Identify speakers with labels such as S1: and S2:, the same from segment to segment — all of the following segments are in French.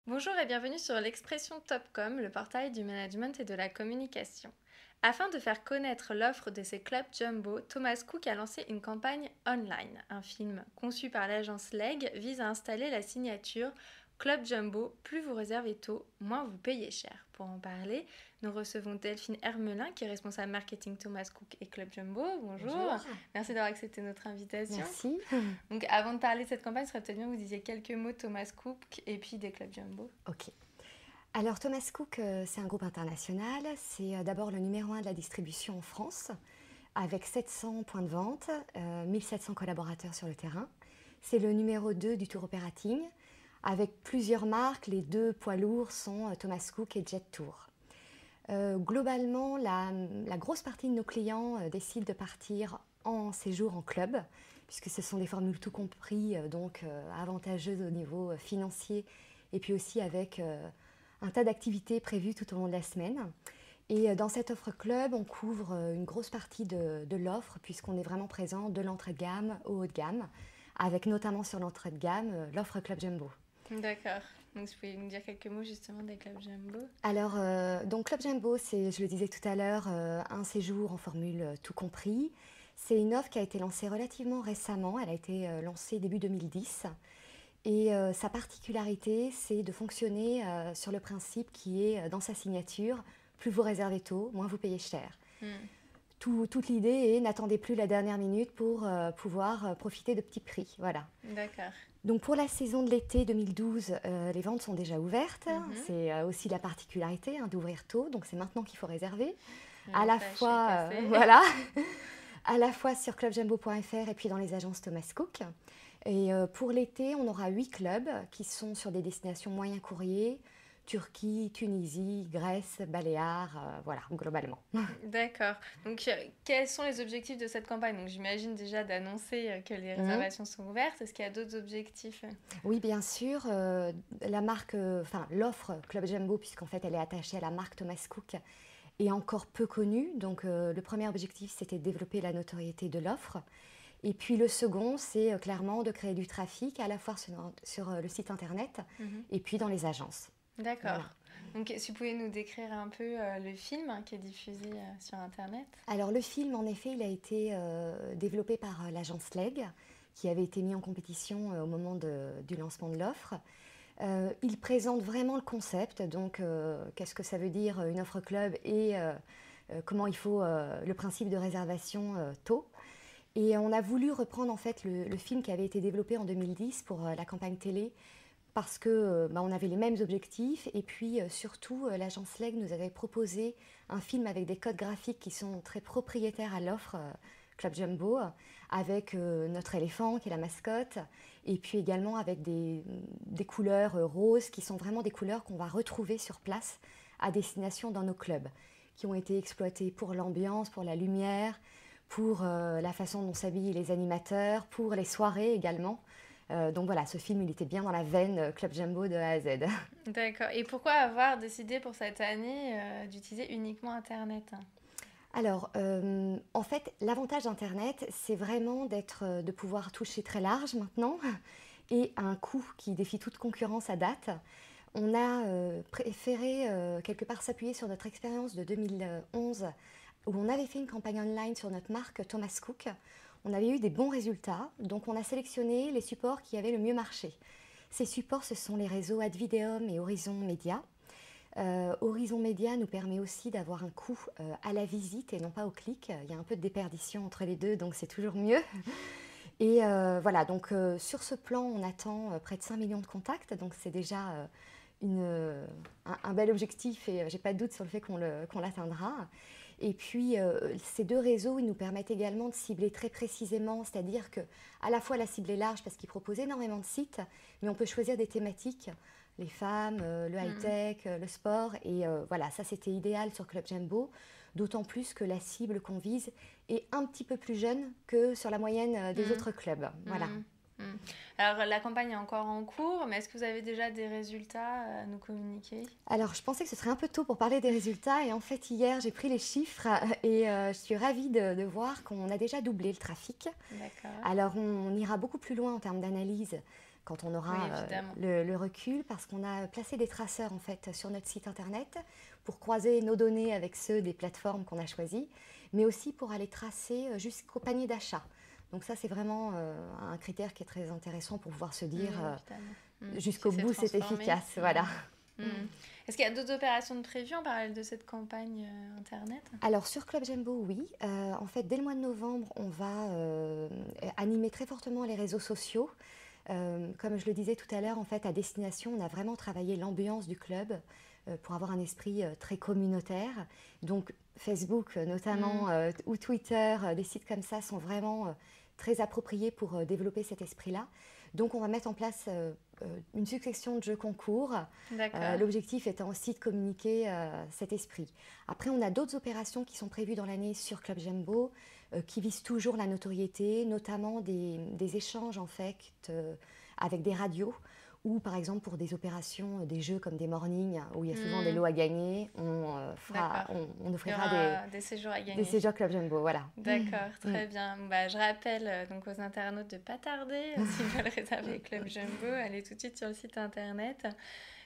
S1: Bonjour et bienvenue sur l'expression Topcom, le portail du management et de la communication. Afin de faire connaître l'offre de ses clubs jumbo, Thomas Cook a lancé une campagne online. Un film conçu par l'agence Leg vise à installer la signature Club Jumbo, plus vous réservez tôt, moins vous payez cher. Pour en parler, nous recevons Delphine Hermelin, qui est responsable marketing Thomas Cook et Club Jumbo. Bonjour,
S2: Bonjour.
S1: merci d'avoir accepté notre invitation.
S2: Merci.
S1: Donc avant de parler de cette campagne, ce serait peut-être bien que vous disiez quelques mots de Thomas Cook et puis des clubs jumbo.
S2: Ok. Alors Thomas Cook, c'est un groupe international. C'est d'abord le numéro 1 de la distribution en France, avec 700 points de vente, 1700 collaborateurs sur le terrain. C'est le numéro 2 du tour operating, avec plusieurs marques. Les deux poids lourds sont Thomas Cook et Jet Tour. Globalement, la grosse partie de nos clients décident de partir en séjour en club, puisque ce sont des formules tout compris, donc avantageuses au niveau financier, et puis aussi avec un tas d'activités prévues tout au long de la semaine. Et dans cette offre club, on couvre une grosse partie de l'offre, puisqu'on est vraiment présent de l'entrée de gamme au haut de gamme, avec notamment sur l'entrée de gamme l'offre Club Jumbo.
S1: D'accord. Donc, vous pouvez nous dire quelques mots justement des clubs jumbo.
S2: Alors, donc Club Jumbo, c'est, je le disais tout à l'heure, un séjour en formule tout compris. C'est une offre qui a été lancée relativement récemment. Elle a été lancée début 2010. Et sa particularité, c'est de fonctionner sur le principe qui est dans sa signature, plus vous réservez tôt, moins vous payez cher. Toute l'idée est n'attendez plus la dernière minute pour pouvoir profiter de petits prix. Voilà.
S1: D'accord.
S2: Donc pour la saison de l'été 2012, les ventes sont déjà ouvertes. C'est aussi la particularité d'ouvrir tôt, donc c'est maintenant qu'il faut réserver. À la fois, voilà, à la fois sur clubjumbo.fr et puis dans les agences Thomas Cook. Et pour l'été, on aura 8 clubs qui sont sur des destinations moyens courriers, Turquie, Tunisie, Grèce, Baléares, voilà, globalement.
S1: D'accord. Donc, quels sont les objectifs de cette campagne? Donc, j'imagine déjà d'annoncer que les réservations sont ouvertes. Est-ce qu'il y a d'autres objectifs?
S2: Oui, bien sûr. La marque, l'offre Club Jumbo, puisqu'en fait, elle est attachée à la marque Thomas Cook, est encore peu connue. Donc, le premier objectif, c'était de développer la notoriété de l'offre. Et puis, le second, c'est clairement de créer du trafic, à la fois sur le site internet et puis dans les agences.
S1: D'accord.
S2: Voilà.
S1: Donc, si vous pouvez nous décrire un peu le film qui est diffusé sur Internet.
S2: Alors, le film, en effet, il a été développé par l'agence Leg, qui avait été mis en compétition au moment du lancement de l'offre. Il présente vraiment le concept, donc qu'est-ce que ça veut dire une offre club et comment il faut le principe de réservation tôt. Et on a voulu reprendre en fait le film qui avait été développé en 2010 pour la campagne télé parce que on avait les mêmes objectifs et puis surtout l'agence Leg nous avait proposé un film avec des codes graphiques qui sont très propriétaires à l'offre Club Jumbo avec notre éléphant qui est la mascotte et puis également avec des couleurs roses qui sont vraiment des couleurs qu'on va retrouver sur place à destination dans nos clubs qui ont été exploitées pour l'ambiance, pour la lumière, pour la façon dont s'habillent les animateurs, pour les soirées également. Donc voilà, ce film, il était bien dans la veine Club Jumbo de A à Z.
S1: D'accord. Et pourquoi avoir décidé pour cette année d'utiliser uniquement Internet?
S2: Alors, en fait, l'avantage d'Internet, c'est vraiment de pouvoir toucher très large maintenant et à un coût qui défie toute concurrence à date. On a préféré quelque part s'appuyer sur notre expérience de 2011 où on avait fait une campagne online sur notre marque Thomas Cook. On avait eu des bons résultats, donc on a sélectionné les supports qui avaient le mieux marché. Ces supports, ce sont les réseaux Advideum et Horizon Média. Horizon Média nous permet aussi d'avoir un coût à la visite et non pas au clic. Il y a un peu de déperdition entre les deux, donc c'est toujours mieux. Et voilà, donc sur ce plan, on attend près de 5 millions de contacts, donc c'est déjà un bel objectif et j'ai pas de doute sur le fait qu'on l'atteindra. Et puis ces deux réseaux, ils nous permettent également de cibler très précisément, c'est-à-dire que à la fois la cible est large parce qu'ils proposent énormément de sites, mais on peut choisir des thématiques, les femmes, le high-tech, le sport, et voilà, ça c'était idéal sur Club Jumbo, d'autant plus que la cible qu'on vise est un petit peu plus jeune que sur la moyenne des autres clubs. Voilà.
S1: Alors, la campagne est encore en cours, mais est-ce que vous avez déjà des résultats à nous communiquer?
S2: Alors, je pensais que ce serait un peu tôt pour parler des résultats et en fait, hier, j'ai pris les chiffres et je suis ravie de voir qu'on a déjà doublé le trafic.
S1: D'accord.
S2: Alors, on ira beaucoup plus loin en termes d'analyse quand on aura
S1: Oui, évidemment.
S2: le recul, parce qu'on a placé des traceurs en fait sur notre site internet pour croiser nos données avec ceux des plateformes qu'on a choisies, mais aussi pour aller tracer jusqu'au panier d'achat. Donc ça, c'est vraiment un critère qui est très intéressant pour pouvoir se dire
S1: Oui, évidemment.
S2: jusqu'au
S1: Si c'est
S2: bout, c'est
S1: transformé.
S2: efficace. Voilà.
S1: Est-ce qu'il y a d'autres opérations de prévues en parallèle de cette campagne Internet?
S2: Alors sur Club Jumbo, oui. En fait, dès le mois de novembre, on va animer très fortement les réseaux sociaux. Comme je le disais tout à l'heure, en fait, à destination, on a vraiment travaillé l'ambiance du club pour avoir un esprit très communautaire. Donc Facebook notamment ou Twitter, des sites comme ça sont vraiment très appropriés pour développer cet esprit-là. Donc on va mettre en place une succession de jeux concours, l'objectif étant aussi de communiquer cet esprit. Après, on a d'autres opérations qui sont prévues dans l'année sur Club Jumbo qui visent toujours la notoriété, notamment des échanges en fait avec des radios ou par exemple pour des opérations, des jeux comme des mornings où il y a souvent des lots à gagner, on offrira
S1: des séjours à gagner.
S2: Des séjours Club Jumbo, voilà.
S1: D'accord, très bien. Bah, je rappelle donc aux internautes de ne pas tarder, s'ils veulent réserver Club Jumbo, allez tout de suite sur le site internet.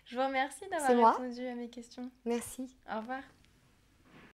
S1: Je vous remercie d'avoir répondu à mes questions.
S2: Merci.
S1: Au revoir.